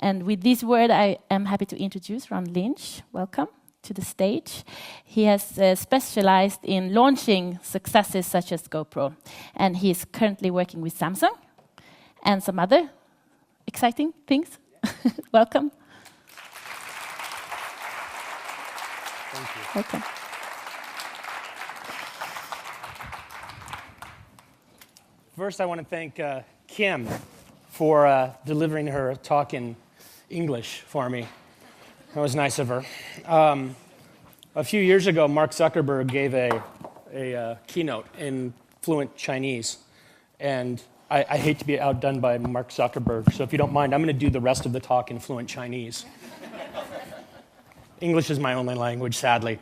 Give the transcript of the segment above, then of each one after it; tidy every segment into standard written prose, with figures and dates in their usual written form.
And with this word, I am happy to introduce Ron Lynch. Welcome to the stage. He has specialized in launching successes such as GoPro, and he is currently working with Samsung and some other exciting things. Welcome. Thank you. Welcome. First, I want to thank Kim for delivering her talk in English for me. That was nice of her. A few years ago, Mark Zuckerberg gave a keynote in fluent Chinese, and I hate to be outdone by Mark Zuckerberg, so if you don't mind, I'm going to do the rest of the talk in fluent Chinese. English is my only language, sadly.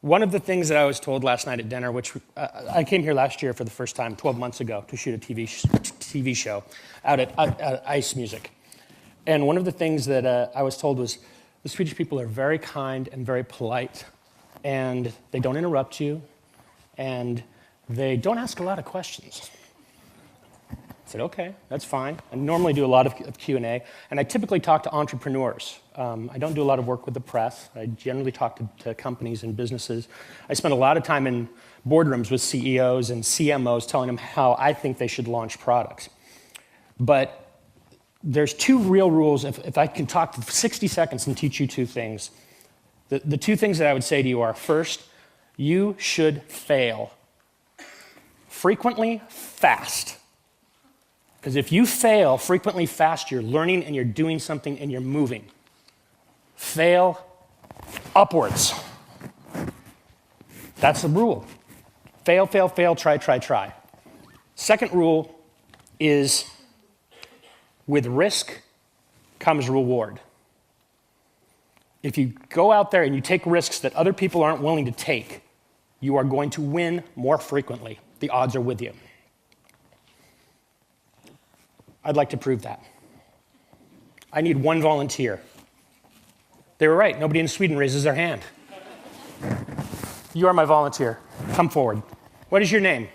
One of the things that I was told last night at dinner, which I came here last year for the first time, 12 months ago, to shoot a TV show out at Ice Music. And one of the things that I was told was the Swedish people are very kind and very polite, and they don't interrupt you, and they don't ask a lot of questions. I said, okay, that's fine. I normally do a lot of Q&A, and I typically talk to entrepreneurs. I don't do a lot of work with the press. I generally talk to companies and businesses. I spend a lot of time in boardrooms with CEOs and CMOs telling them how I think they should launch products. But there's two real rules. If I can talk for 60 seconds and teach you two things, the two things that I would say to you are, first, you should fail. Frequently, fast. Because if you fail frequently fast, you're learning and you're doing something and you're moving. Fail upwards. That's the rule. Fail, fail, fail, try, try, try. Second rule is with risk comes reward. If you go out there and you take risks that other people aren't willing to take, you are going to win more frequently. The odds are with you. I'd like to prove that. I need one volunteer. They were right. Nobody in Sweden raises their hand. You are my volunteer. Come forward. What is your name?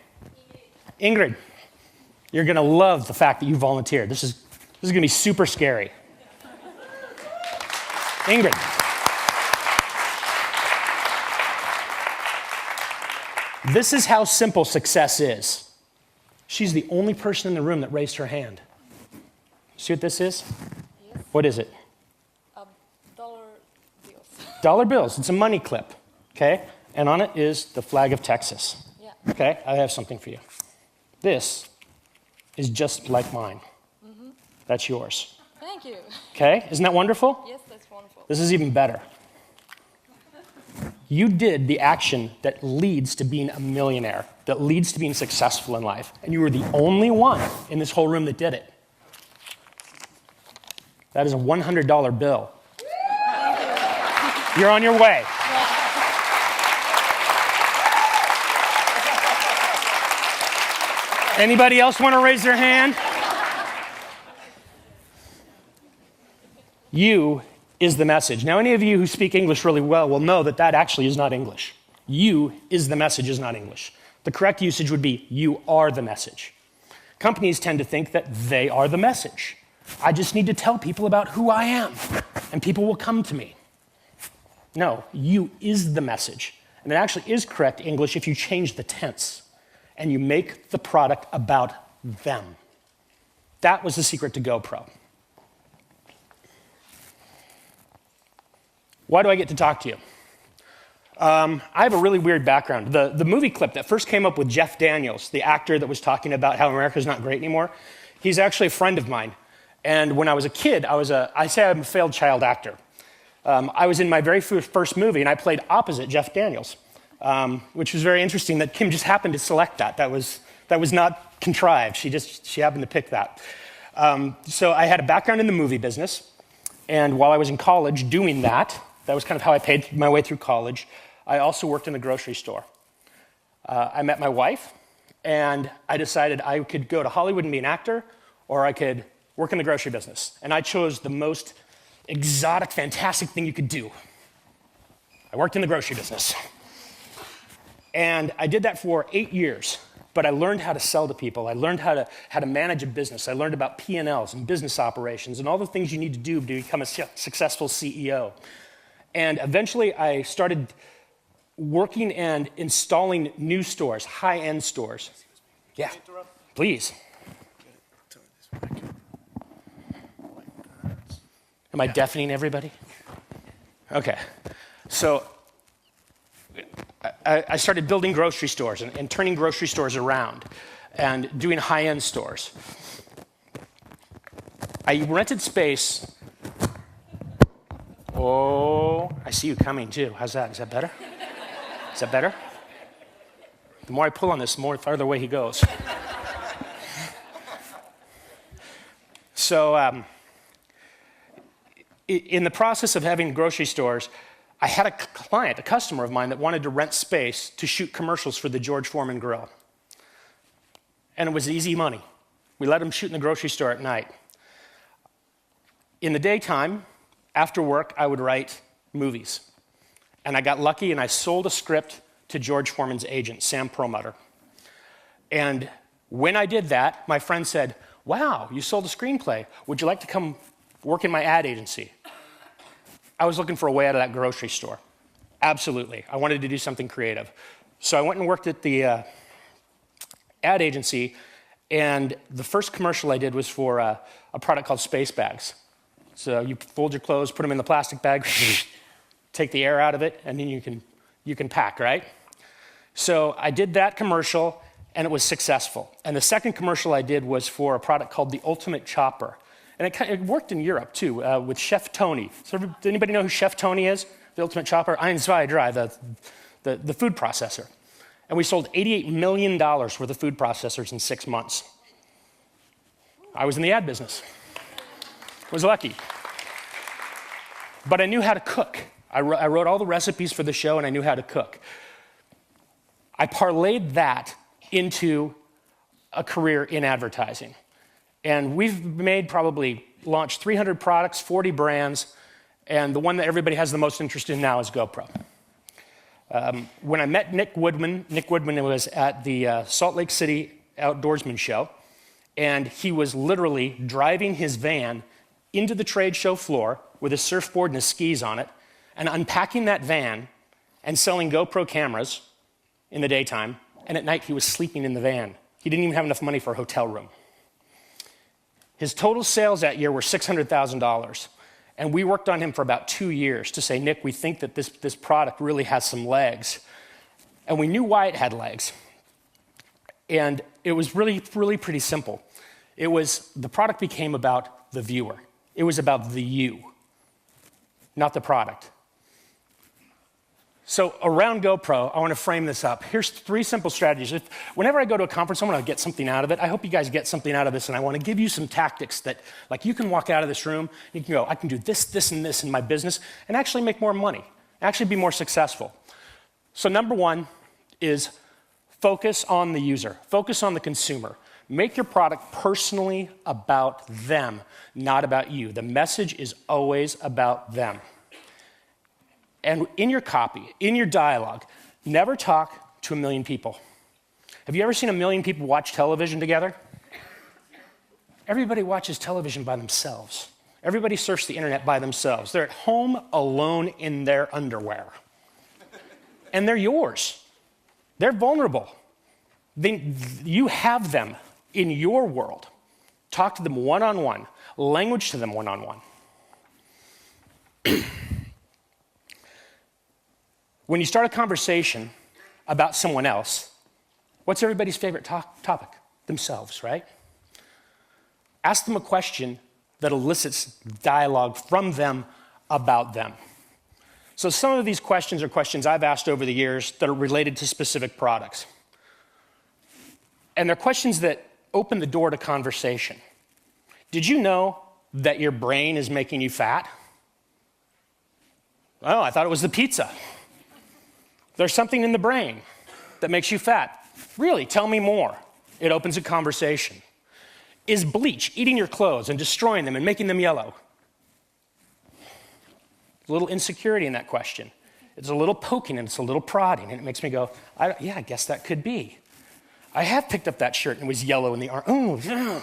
Ingrid. You're going to love the fact that you volunteered. This is going to be super scary. Ingrid. This is how simple success is. She's the only person in the room that raised her hand. See what this is? Yes. What is it? Dollar bills. Dollar bills. It's a money clip, okay? And on it is the flag of Texas. Yeah. Okay, I have something for you. This is just like mine. Mm-hmm. That's yours. Thank you. Okay, isn't that wonderful? Yes, that's wonderful. This is even better. You did the action that leads to being a millionaire, that leads to being successful in life, and you were the only one in this whole room that did it. That is a $100 bill. You're on your way. Anybody else want to raise their hand? You is the message. Now, any of you who speak English really well will know that that actually is not English. You is the message is not English. The correct usage would be you are the message. Companies tend to think that they are the message. I just need to tell people about who I am, and people will come to me. No, you is the message. And it actually is correct English if you change the tense and you make the product about them. That was the secret to GoPro. Why do I get to talk to you? I have a really weird background. The movie clip that first came up with Jeff Daniels, the actor that was talking about how America's not great anymore, he's actually a friend of mine. And when I was a kid, I say I'm a failed child actor. I was in my very first movie, and I played opposite Jeff Daniels, which was very interesting that Kim just happened to select that. That was not contrived. She happened to pick that. So I had a background in the movie business, and while I was in college doing that was kind of how I paid my way through college. I also worked in the grocery store. I met my wife, and I decided I could go to Hollywood and be an actor, or I could work in the grocery business. And I chose the most exotic, fantastic thing you could do. I worked in the grocery business. And I did that for 8 years. but I learned how to sell to people. I learned how to manage a business. I learned about P&Ls and business operations and all the things you need to do to become a successful CEO. And eventually I started working and installing new stores, high-end stores. Yeah, please. Am I deafening everybody? Okay. So I started building grocery stores and turning grocery stores around and doing high-end stores. I rented space. Oh, I see you coming too. How's that? Is that better? Is that better? The more I pull on this, the more farther away he goes. So in the process of having grocery stores, I had a client, a customer of mine, that wanted to rent space to shoot commercials for the George Foreman Grill. And it was easy money. We let him shoot in the grocery store at night. In the daytime, after work, I would write movies. And I got lucky and I sold a script to George Foreman's agent, Sam Perlmutter. And when I did that, my friend said, "Wow, you sold a screenplay. Would you like to come work in my ad agency?" I was looking for a way out of that grocery store. Absolutely. I wanted to do something creative. So I went and worked at the ad agency, and the first commercial I did was for a product called Space Bags. So you fold your clothes, put them in the plastic bag, take the air out of it, and then you can pack, right? So I did that commercial, and it was successful. And the second commercial I did was for a product called the Ultimate Chopper. And it worked in Europe, too, with Chef Tony. So does anybody know who Chef Tony is? The Ultimate Chopper? Ein, zwei, drei, the food processor. And we sold $88 million worth of food processors in 6 months. I was in the ad business. I was lucky. But I knew how to cook. I wrote all the recipes for the show, and I knew how to cook. I parlayed that into a career in advertising. And we've launched 300 products, 40 brands, and the one that everybody has the most interest in now is GoPro. When I met Nick Woodman was at the Salt Lake City Outdoorsman Show, and he was literally driving his van into the trade show floor with his surfboard and his skis on it, and unpacking that van and selling GoPro cameras in the daytime, and at night he was sleeping in the van. He didn't even have enough money for a hotel room. His total sales that year were $600,000, and we worked on him for about 2 years to say, "Nick, we think that this product really has some legs." And we knew why it had legs. And it was really, really pretty simple. The product became about the viewer. It was about the you, not the product. So around GoPro, I want to frame this up. Here's 3 simple strategies. Whenever I go to a conference, I want to get something out of it. I hope you guys get something out of this, and I want to give you some tactics that, like, you can walk out of this room, and you can go, "I can do this, this, and this in my business, and actually make more money, actually be more successful." So number 1 is focus on the user. Focus on the consumer. Make your product personally about them, not about you. The message is always about them. And in your copy, in your dialogue, never talk to 1 million people. Have you ever seen 1 million people watch television together? Everybody watches television by themselves. Everybody surfs the internet by themselves. They're at home alone in their underwear. And they're yours. They're vulnerable. You have them in your world. Talk to them one-on-one. Language to them one-on-one. When you start a conversation about someone else, what's everybody's favorite topic? Themselves, right? Ask them a question that elicits dialogue from them about them. So some of these questions are questions I've asked over the years that are related to specific products. And they're questions that open the door to conversation. Did you know that your brain is making you fat? Oh, I thought it was the pizza. There's something in the brain that makes you fat. Really, tell me more. It opens a conversation. Is bleach eating your clothes and destroying them and making them yellow? A little insecurity in that question. It's a little poking and it's a little prodding, and it makes me go, yeah, I guess that could be. I have picked up that shirt and it was yellow in the arm. Oh, yeah.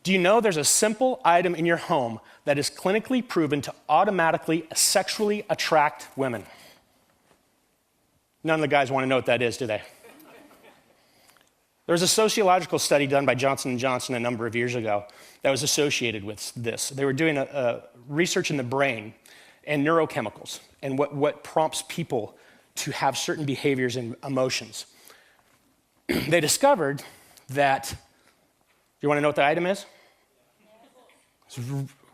Do you know there's a simple item in your home that is clinically proven to automatically sexually attract women? None of the guys want to know what that is, do they? There was a sociological study done by Johnson & Johnson a number of years ago that was associated with this. They were doing a research in the brain and neurochemicals and what prompts people to have certain behaviors and emotions. They discovered that, you want to know what the item is?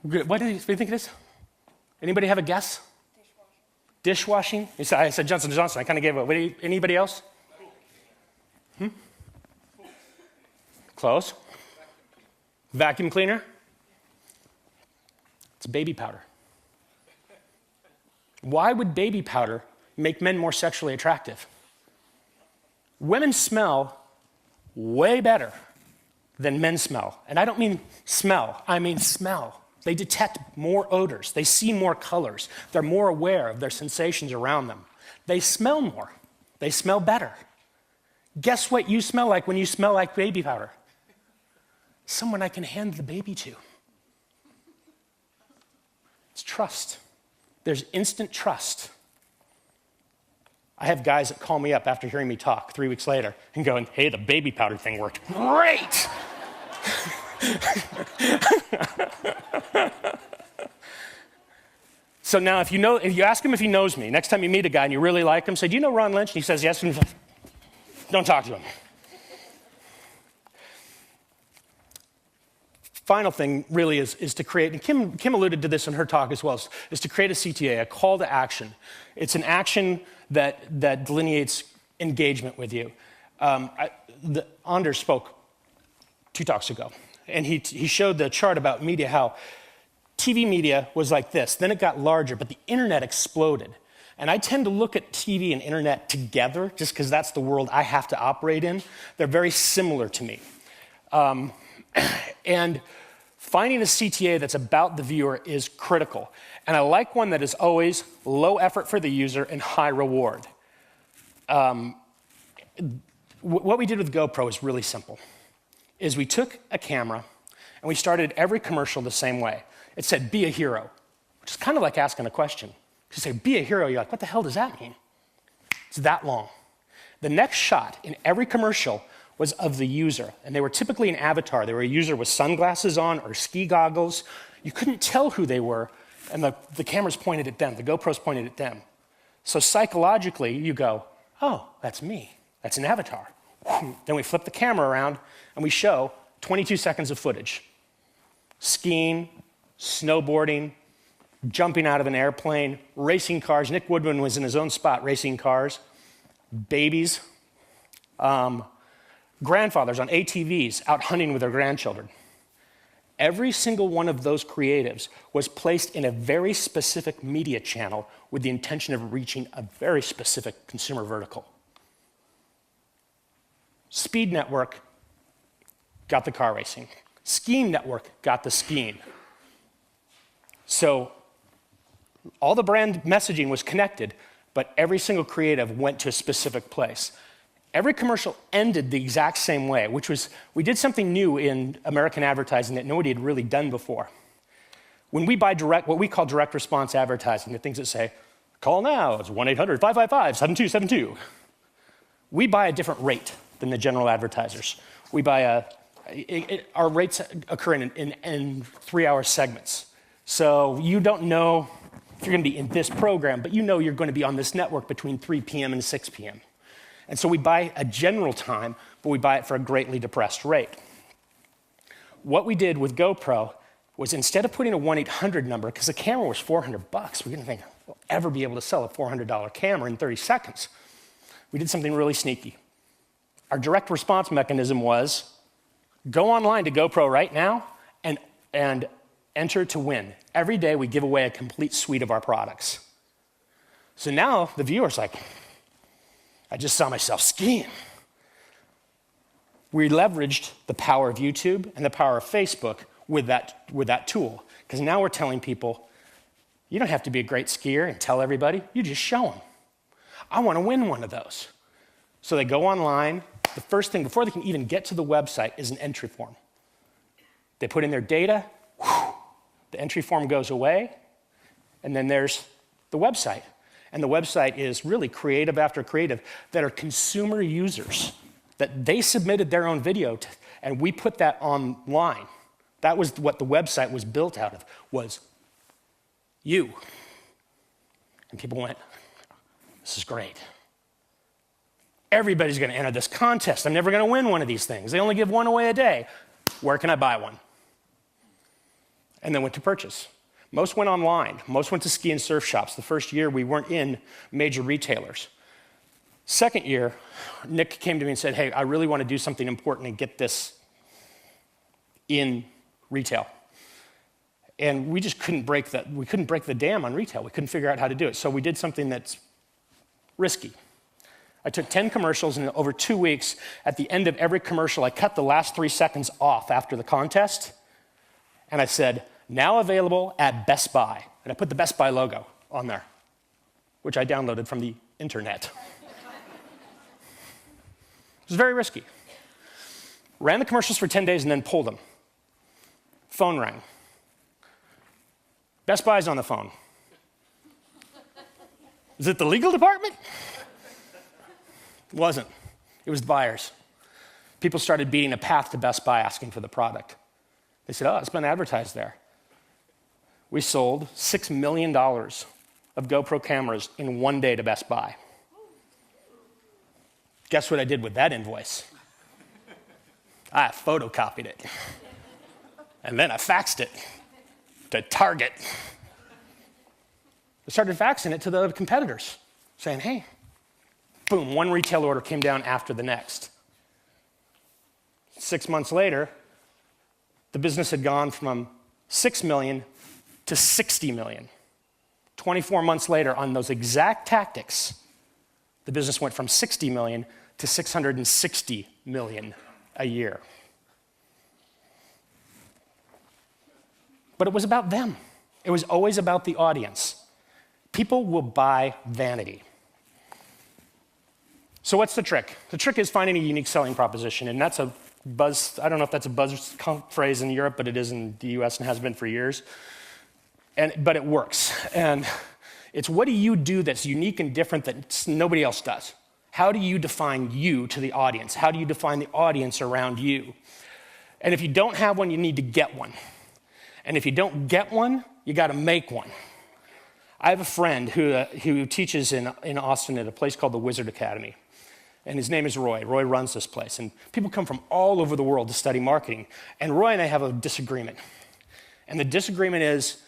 What do you think it is? Anybody have a guess? Dishwashing? I said Johnson & Johnson. I kind of gave it. Anybody else? Close. Vacuum cleaner? It's baby powder. Why would baby powder make men more sexually attractive? Women smell way better than men smell. And I don't mean smell, I mean smell. They detect more odors. They see more colors. They're more aware of their sensations around them. They smell more. They smell better. Guess what you smell like when you smell like baby powder? Someone I can hand the baby to. It's trust. There's instant trust. I have guys that call me up after hearing me talk 3 weeks later and going, hey, the baby powder thing worked. Great! So now if you ask him if he knows me, next time you meet a guy and you really like him, say, do you know Ron Lynch? And he says yes, and don't talk to him. Final thing really is to create, and Kim alluded to this in her talk as well, is to create a CTA, a call to action. It's an action that delineates engagement with you. Anders spoke 2 talks ago, and he showed the chart about media, how TV media was like this, then it got larger, but the internet exploded. And I tend to look at TV and internet together, just because that's the world I have to operate in. They're very similar to me. And finding a CTA that's about the viewer is critical. And I like one that is always low effort for the user and high reward. What we did with GoPro is really simple. Is we took a camera and we started every commercial the same way. It said, be a hero, which is kind of like asking a question. You say, be a hero, you're like, what the hell does that mean? It's that long. The next shot in every commercial was of the user, and they were typically an avatar. They were a user with sunglasses on or ski goggles. You couldn't tell who they were, and the cameras pointed at them, the GoPros pointed at them. So psychologically, you go, oh, that's me. That's an avatar. Then we flip the camera around, and we show 22 seconds of footage. Skiing, snowboarding, jumping out of an airplane, racing cars. Nick Woodman was in his own spot racing cars. Babies. Grandfathers on ATVs out hunting with their grandchildren. Every single one of those creatives was placed in a very specific media channel with the intention of reaching a very specific consumer vertical. Speed Network got the car racing. Skiing Network got the skiing. So all the brand messaging was connected, but every single creative went to a specific place. Every commercial ended the exact same way, which was, we did something new in American advertising that nobody had really done before. When we buy what we call direct response advertising, the things that say, call now, it's 1-800-555-7272. We buy a different rate than the general advertisers. We buy our rates occur in 3-hour segments. So you don't know if you're going to be in this program, but you know you're going to be on this network between 3 p.m. and 6 p.m. And so we buy a general time, but we buy it for a greatly depressed rate. What we did with GoPro was, instead of putting a 1-800 number, because the camera was $400, we didn't think we'll ever be able to sell a $400 camera in 30 seconds. We did something really sneaky. Our direct response mechanism was, go online to GoPro right now and enter to win. Every day we give away a complete suite of our products. So now the viewer's like, I just saw myself skiing. We leveraged the power of YouTube and the power of Facebook with that tool. Because now we're telling people, you don't have to be a great skier and tell everybody, you just show them. I want to win one of those. So they go online. The first thing, before they can even get to the website, is an entry form. They put in their data, the entry form goes away, and then there's the website. And the website is really creative after creative that are consumer users, that they submitted their own video to, and we put that online. That was what the website was built out of, was you. And people went, this is great. Everybody's going to enter this contest. I'm never going to win one of these things. They only give one away a day. Where can I buy one? And then went to purchase. Most went online. Most went to ski and surf shops. The first year, we weren't in major retailers. Second year, Nick came to me and said, hey, I really want to do something important and get this in retail. And we just couldn't break the dam on retail. We couldn't figure out how to do it. So we did something that's risky. I took 10 commercials, and over 2 weeks, at the end of every commercial, I cut the last 3 seconds off after the contest, and I said, now available at Best Buy. And I put the Best Buy logo on there, which I downloaded from the internet. It was very risky. Ran the commercials for 10 days and then pulled them. Phone rang. Best Buy's on the phone. Is it the legal department? It wasn't. It was the buyers. People started beating a path to Best Buy asking for the product. They said, oh, it's been advertised there. We sold $6 million of GoPro cameras in 1 day to Best Buy. Guess what I did with that invoice? I photocopied it. And then I faxed it to Target. I started faxing it to the competitors, saying, hey, boom, one retail order came down after the next. 6 months later, the business had gone from 6 million to 60 million. 24 months later, on those exact tactics, the business went from 60 million to 660 million a year. But it was about them. It was always about the audience. People will buy vanity. So what's the trick? The trick is finding a unique selling proposition, and that's a buzz, I don't know if that's a buzz phrase in Europe, but it is in the US and has been for years. But it works. And it's, what do you do that's unique and different that nobody else does? How do you define you to the audience? How do you define the audience around you? And if you don't have one, you need to get one. And if you don't get one, you got to make one. I have a friend who teaches in Austin at a place called the Wizard Academy. And his name is Roy. Roy runs this place. And people come from all over the world to study marketing. And Roy and I have a disagreement. And the disagreement is,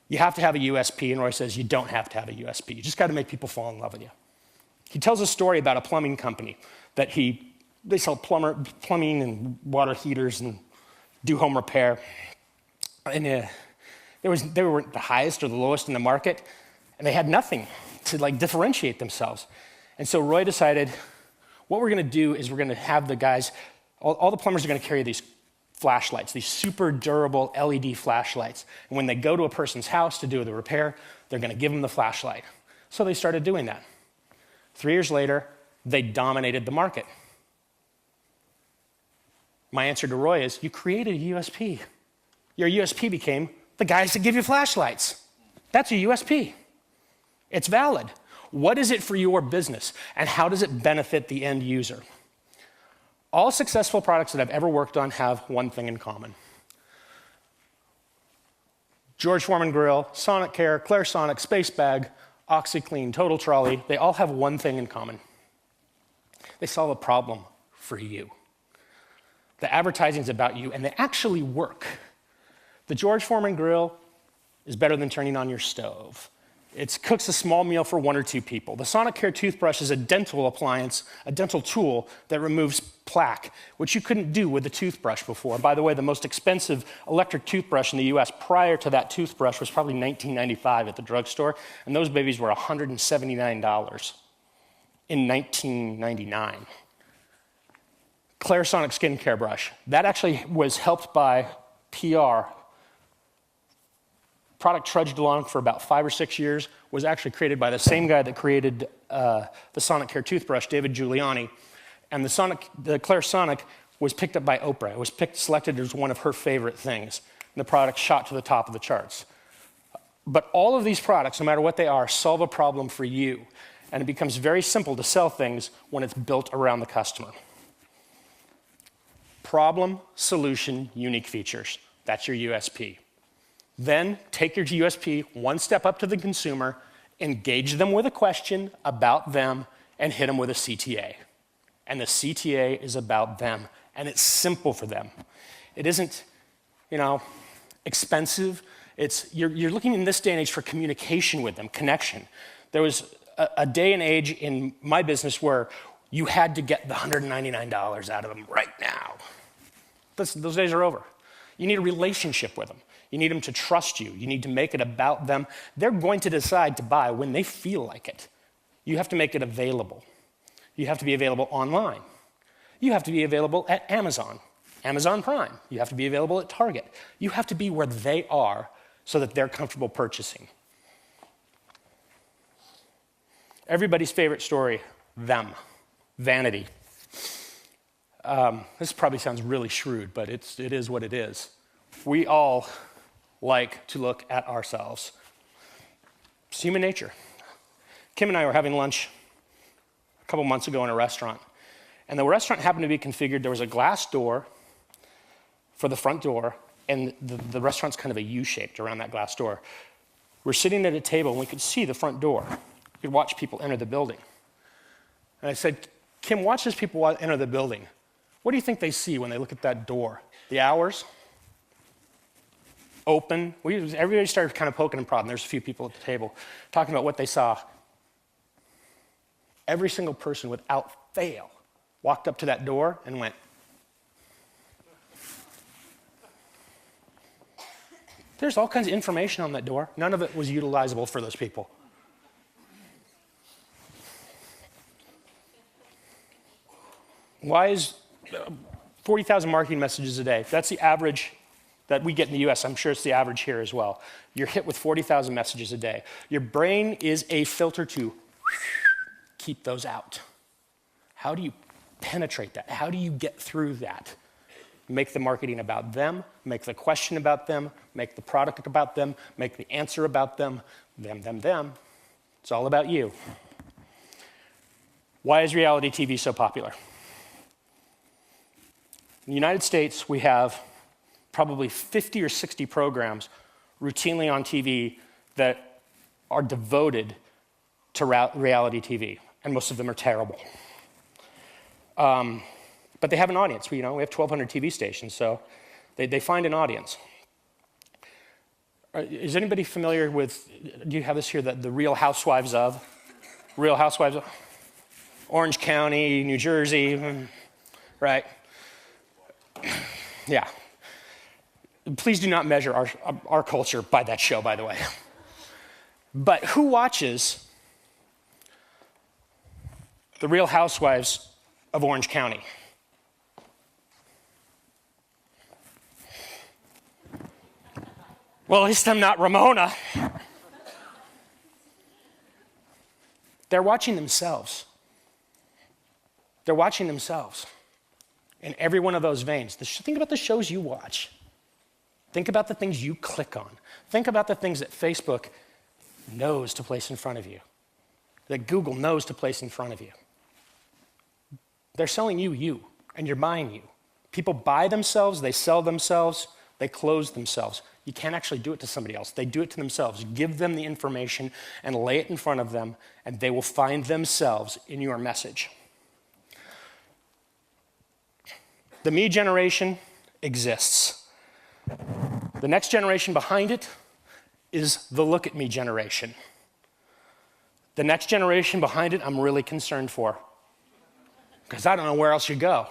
you have to have a USP. And Roy says, you don't have to have a USP. You just got to make people fall in love with you. He tells a story about a plumbing company that they sell plumbing and water heaters and do home repair. And they weren't the highest or the lowest in the market, and they had nothing to differentiate themselves. And so Roy decided, what we're going to do is we're going to have the guys, all the plumbers are going to carry these flashlights, these super durable LED flashlights. And when they go to a person's house to do the repair, they're going to give them the flashlight. So they started doing that. 3 years later, they dominated the market. My answer to Roy is, you created a USP. Your USP became the guys that give you flashlights. That's a USP. It's valid. What is it for your business, and how does it benefit the end user? All successful products that I've ever worked on have one thing in common. George Foreman Grill, Sonic Care, Clarisonic, Space Bag, OxyClean, Total Trolley, they all have one thing in common. They solve a problem for you. The advertising's about you, and they actually work. The George Foreman Grill is better than turning on your stove. It cooks a small meal for 1 or 2 people. The Sonic Care toothbrush is a dental appliance, a dental tool that removes plaque, which you couldn't do with a toothbrush before. By the way, the most expensive electric toothbrush in the US prior to that toothbrush was probably $19.95 at the drugstore, and those babies were $179 in 1999. Clarisonic skincare brush. That actually was helped by PR Product trudged along for about 5 or 6 years, was actually created by the same guy that created the Sonic Care toothbrush, David Giuliani. And the Clarisonic was picked up by Oprah. It was selected as one of her favorite things. And the product shot to the top of the charts. But all of these products, no matter what they are, solve a problem for you. And it becomes very simple to sell things when it's built around the customer. Problem, solution, unique features. That's your USP. Then take your USP one step up to the consumer, engage them with a question about them, and hit them with a CTA. And the CTA is about them, and it's simple for them. It isn't, expensive. You're looking in this day and age for communication with them, connection. There was a day and age in my business where you had to get the $199 out of them right now. Those days are over. You need a relationship with them. You need them to trust you. You need to make it about them. They're going to decide to buy when they feel like it. You have to make it available. You have to be available online. You have to be available at Amazon, Amazon Prime. You have to be available at Target. You have to be where they are so that they're comfortable purchasing. Everybody's favorite story, them, vanity. This probably sounds really shrewd, but it is what it is. We all like to look at ourselves. It's human nature. Kim and I were having lunch a couple months ago in a restaurant, and the restaurant happened to be configured. There was a glass door for the front door, and the restaurant's kind of a U-shaped around that glass door. We're sitting at a table, and we could see the front door. We could watch people enter the building. And I said, Kim, watch as people enter the building. What do you think they see when they look at that door? The hours? Open. Everybody started kind of poking and prodding. There's a few people at the table talking about what they saw. Every single person without fail walked up to that door and went. There's all kinds of information on that door. None of it was utilizable for those people. Why is 40,000 marketing messages a day? That's the average that we get in the US. I'm sure it's the average here as well. You're hit with 40,000 messages a day. Your brain is a filter to keep those out. How do you penetrate that? How do you get through that? Make the marketing about them, make the question about them, make the product about them, make the answer about them, them. It's all about you. Why is reality TV so popular? In the United States, we have probably 50 or 60 programs routinely on TV that are devoted to reality TV, and most of them are terrible. But they have an audience. We have 1,200 TV stations, so they find an audience. Is anybody familiar with, do you have this here, the Real Housewives of? Real Housewives of Orange County, New Jersey, right? Yeah. Please do not measure our culture by that show, by the way. But who watches The Real Housewives of Orange County? Well, at least I'm not Ramona. They're watching themselves. They're watching themselves in every one of those veins. Think about the shows you watch. Think about the things you click on. Think about the things that Facebook knows to place in front of you, that Google knows to place in front of you. They're selling you, and you're buying you. People buy themselves, they sell themselves, they close themselves. You can't actually do it to somebody else. They do it to themselves. Give them the information and lay it in front of them, and they will find themselves in your message. The me generation exists. The next generation behind it is the look at me generation. The next generation behind it, I'm really concerned for, because I don't know where else you go.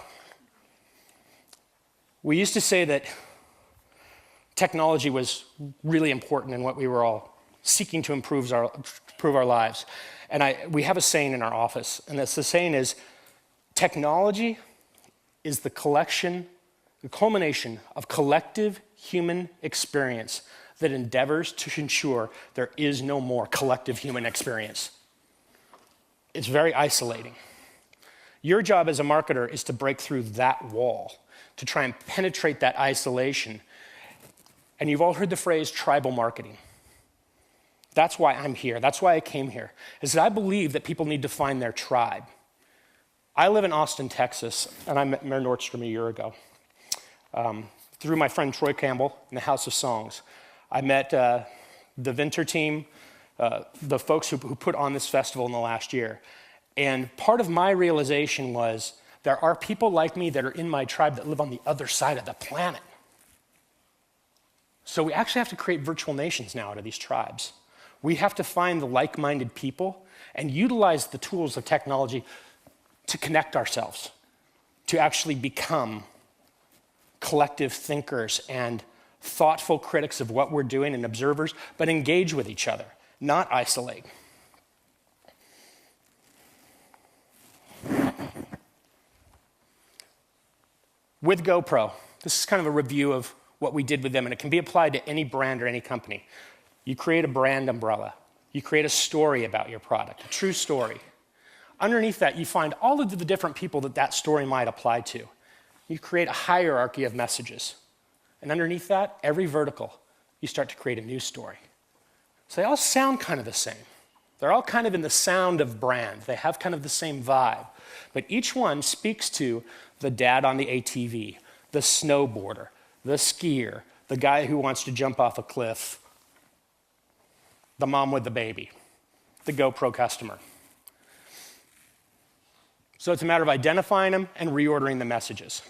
We used to say that technology was really important in what we were all seeking to improve our lives. And we have a saying in our office, and the saying is, technology is the culmination of collective human experience that endeavors to ensure there is no more collective human experience. It's very isolating. Your job as a marketer is to break through that wall, to try and penetrate that isolation. And you've all heard the phrase tribal marketing. That's why I'm here. That's why I came here, is that I believe that people need to find their tribe. I live in Austin, Texas, and I met Mayor Nordstrom a year ago. Through my friend Troy Campbell in the House of Songs. I met the Vinter team, the folks who put on this festival in the last year. And part of my realization was there are people like me that are in my tribe that live on the other side of the planet. So we actually have to create virtual nations now out of these tribes. We have to find the like-minded people and utilize the tools of technology to connect ourselves, to actually become collective thinkers and thoughtful critics of what we're doing and observers, but engage with each other, not isolate. With GoPro, this is kind of a review of what we did with them, and it can be applied to any brand or any company. You create a brand umbrella. You create a story about your product, a true story. Underneath that, you find all of the different people that that story might apply to. You create a hierarchy of messages. And underneath that, every vertical, you start to create a new story. So they all sound kind of the same. They're all kind of in the sound of brand. They have kind of the same vibe. But each one speaks to the dad on the ATV, the snowboarder, the skier, the guy who wants to jump off a cliff, the mom with the baby, the GoPro customer. So it's a matter of identifying them and reordering the messages.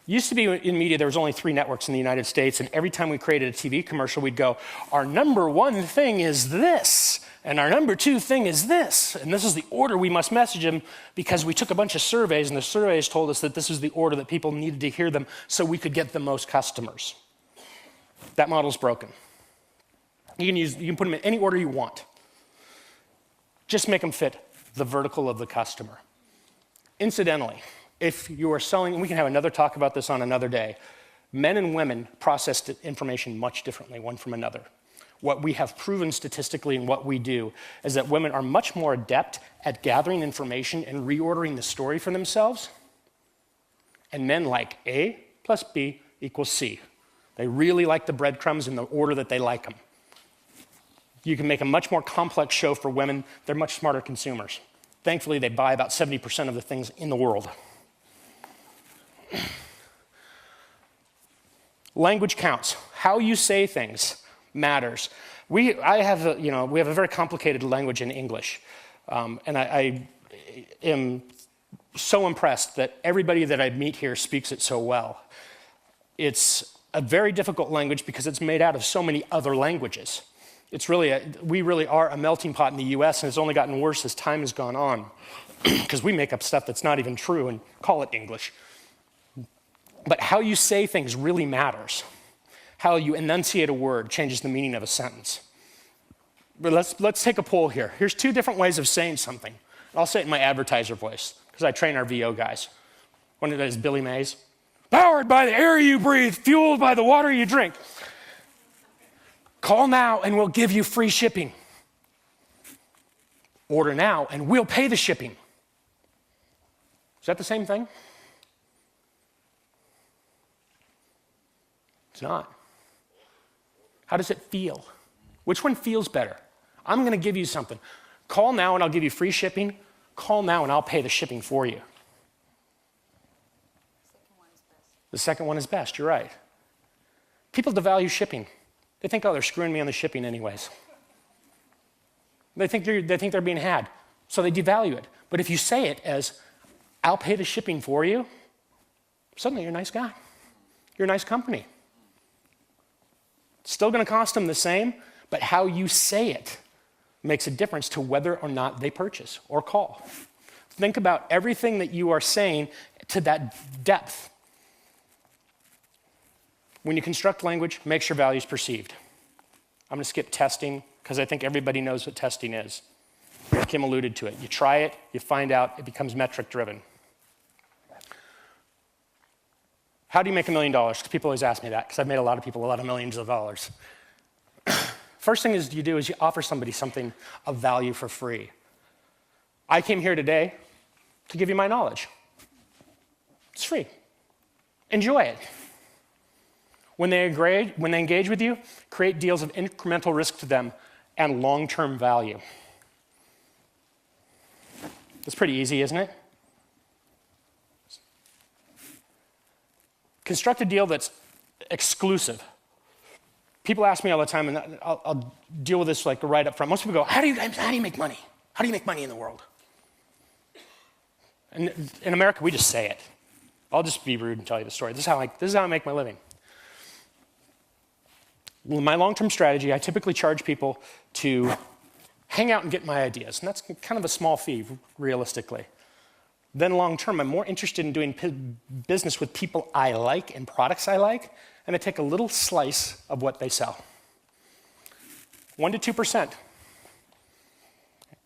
Used to be in media, there was only 3 networks in the United States, and every time we created a TV commercial, we'd go, our number 1 thing is this, and our number 2 thing is this, and this is the order we must message them, because we took a bunch of surveys, and the surveys told us that this is the order that people needed to hear them so we could get the most customers. That model's broken. You can put them in any order you want. Just make them fit the vertical of the customer. Incidentally, if you are selling, and we can have another talk about this on another day, men and women process information much differently, one from another. What we have proven statistically in what we do is that women are much more adept at gathering information and reordering the story for themselves, and men like A plus B equals C. They really like the breadcrumbs in the order that they like them. You can make a much more complex show for women. They're much smarter consumers. Thankfully, they buy about 70% of the things in the world. Language counts. How you say things matters. We have a very complicated language in English, and I am so impressed that everybody that I meet here speaks it so well. It's a very difficult language because it's made out of so many other languages. We really are a melting pot in the US, and it's only gotten worse as time has gone on because we make up stuff that's not even true and call it English. But how you say things really matters. How you enunciate a word changes the meaning of a sentence. But let's take a poll here. Here's 2 different ways of saying something. I'll say it in my advertiser voice because I train our VO guys. One of those is Billy Mays. Powered by the air you breathe, fueled by the water you drink. Call now and we'll give you free shipping. Order now and we'll pay the shipping. Is that the same thing? It's not. How does it feel? Which one feels better? I'm going to give you something. Call now and I'll give you free shipping. Call now and I'll pay the shipping for you. The second one is best, you're right. People devalue shipping. They think, oh, they're screwing me on the shipping anyways. They think they're being had, so they devalue it. But if you say it as, I'll pay the shipping for you, suddenly you're a nice guy. You're a nice company. It's still going to cost them the same, but how you say it makes a difference to whether or not they purchase or call. Think about everything that you are saying to that depth. When you construct language, make sure value is perceived. I'm going to skip testing because I think everybody knows what testing is. Kim alluded to it. You try it, you find out, it becomes metric driven. How do you make $1 million? Because people always ask me that because I've made a lot of people a lot of millions of dollars. First thing is you offer somebody something of value for free. I came here today to give you my knowledge. It's free. Enjoy it. When they engage with you, create deals of incremental risk to them and long-term value. It's pretty easy, isn't it? Construct a deal that's exclusive. People ask me all the time, and I'll deal with this like right up front. Most people go, how do you make money? How do you make money in the world? And in America, we just say it. I'll just be rude and tell you the story. This is how I make my living. My long-term strategy, I typically charge people to hang out and get my ideas, and that's kind of a small fee, realistically. Then long-term, I'm more interested in doing business with people I like and products I like, and I take a little slice of what they sell. 1% to 2%.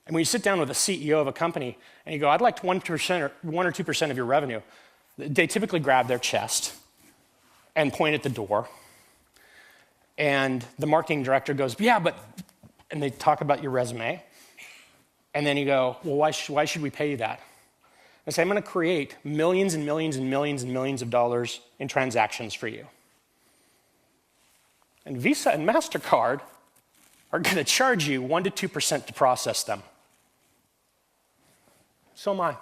And when you sit down with a CEO of a company and you go, I'd like 1% or 2% of your revenue, they typically grab their chest and point at the door. And the marketing director goes, yeah, but, and they talk about your resume. And then you go, well, why should we pay you that? I say, I'm going to create millions and millions and millions and millions of dollars in transactions for you. And Visa and MasterCard are going to charge you 1% to 2% to process them. So am I. Is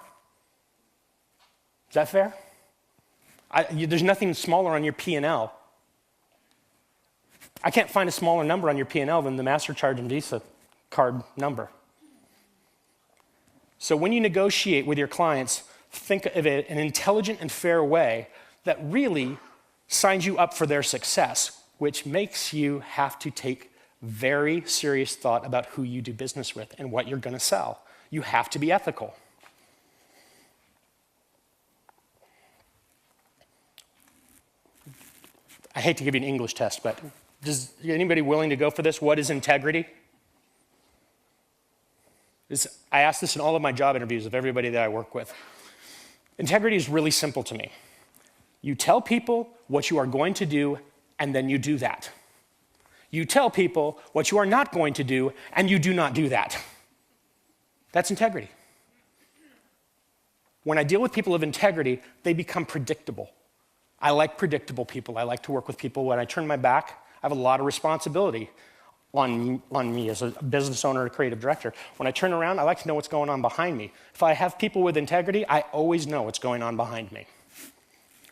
that fair? There's nothing smaller on your P&L. I can't find a smaller number on your P&L than the MasterCard and Visa card number. So when you negotiate with your clients, think of it in an intelligent and fair way that really signs you up for their success, which makes you have to take very serious thought about who you do business with and what you're going to sell. You have to be ethical. I hate to give you an English test, but is anybody willing to go for this? What is integrity? I ask this in all of my job interviews of everybody that I work with. Integrity is really simple to me. You tell people what you are going to do, and then you do that. You tell people what you are not going to do, and you do not do that. That's integrity. When I deal with people of integrity, they become predictable. I like predictable people. I like to work with people. When I turn my back, I have a lot of responsibility on me as a business owner or creative director. When I turn around, I like to know what's going on behind me. If I have people with integrity, I always know what's going on behind me.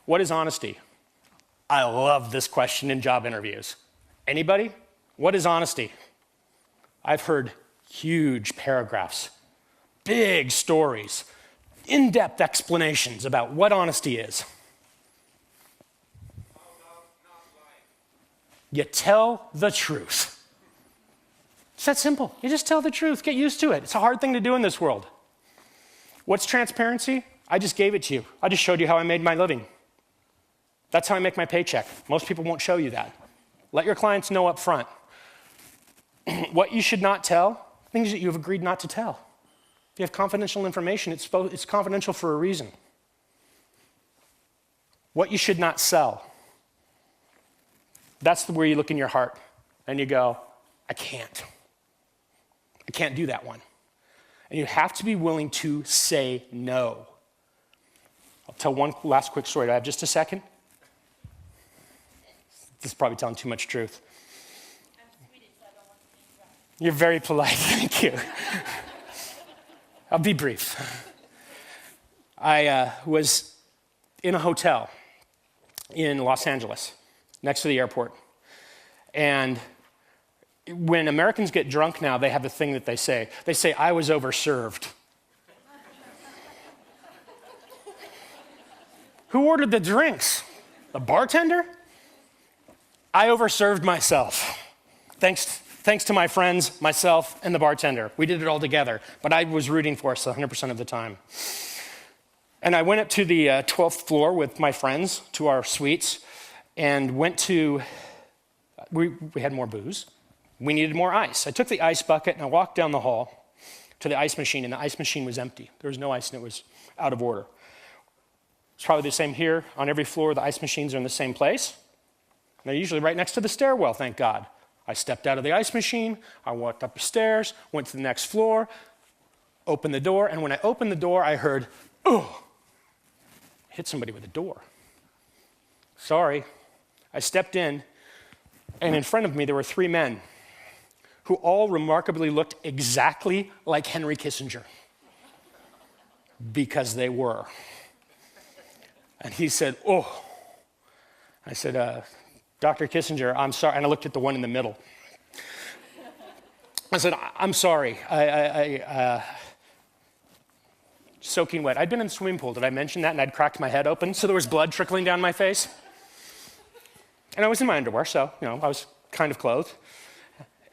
What is honesty? I love this question in job interviews. Anybody? What is honesty? I've heard huge paragraphs, big stories, in-depth explanations about what honesty is. You tell the truth. It's that simple. You just tell the truth. Get used to it. It's a hard thing to do in this world. What's transparency? I just gave it to you. I just showed you how I made my living. That's how I make my paycheck. Most people won't show you that. Let your clients know up front. What you should not tell, things that you have agreed not to tell. If you have confidential information, it's confidential for a reason. What you should not sell. That's where you look in your heart and you go, I can't do that one. And you have to be willing to say no. I'll tell one last quick story. Do I have just a second? This is probably telling too much truth. I'm Swedish, so I don't want to be interrupted. You're very polite, thank you. I'll be brief. I was in a hotel in Los Angeles, next to the airport. And when Americans get drunk now, they have a thing that they say. They say, I was overserved. Who ordered the drinks? The bartender? I overserved myself. Thanks to my friends, myself, and the bartender. We did it all together, but I was rooting for us 100% of the time. And I went up to the 12th floor with my friends to our suites and we had more booze. We needed more ice. I took the ice bucket and I walked down the hall to the ice machine, and the ice machine was empty. There was no ice and it was out of order. It's probably the same here. On every floor, the ice machines are in the same place. They're usually right next to the stairwell, thank God. I stepped out of the ice machine, I walked up the stairs, went to the next floor, opened the door, and when I opened the door, I heard, oh, hit somebody with a door. Sorry. I stepped in, and in front of me there were 3 men who all remarkably looked exactly like Henry Kissinger. Because they were. And he said, oh. I said, Dr. Kissinger, I'm sorry. And I looked at the one in the middle. I said, I'm sorry. Soaking wet. I'd been in the swimming pool. Did I mention that? And I'd cracked my head open, so there was blood trickling down my face. And I was in my underwear, so, I was kind of clothed.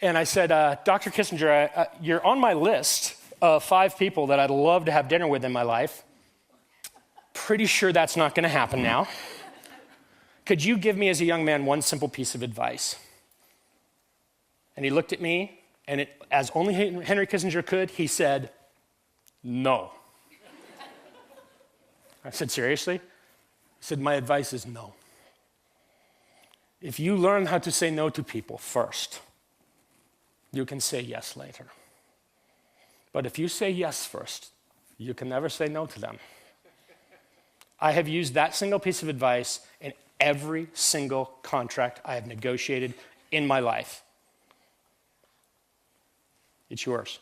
And I said, Dr. Kissinger, you're on my list of 5 people that I'd love to have dinner with in my life. Pretty sure that's not going to happen now. Could you give me, as a young man, one simple piece of advice? And he looked at me, and as only Henry Kissinger could, he said, no. I said, seriously? He said, my advice is no. If you learn how to say no to people first, you can say yes later. But if you say yes first, you can never say no to them. I have used that single piece of advice in every single contract I have negotiated in my life. It's yours.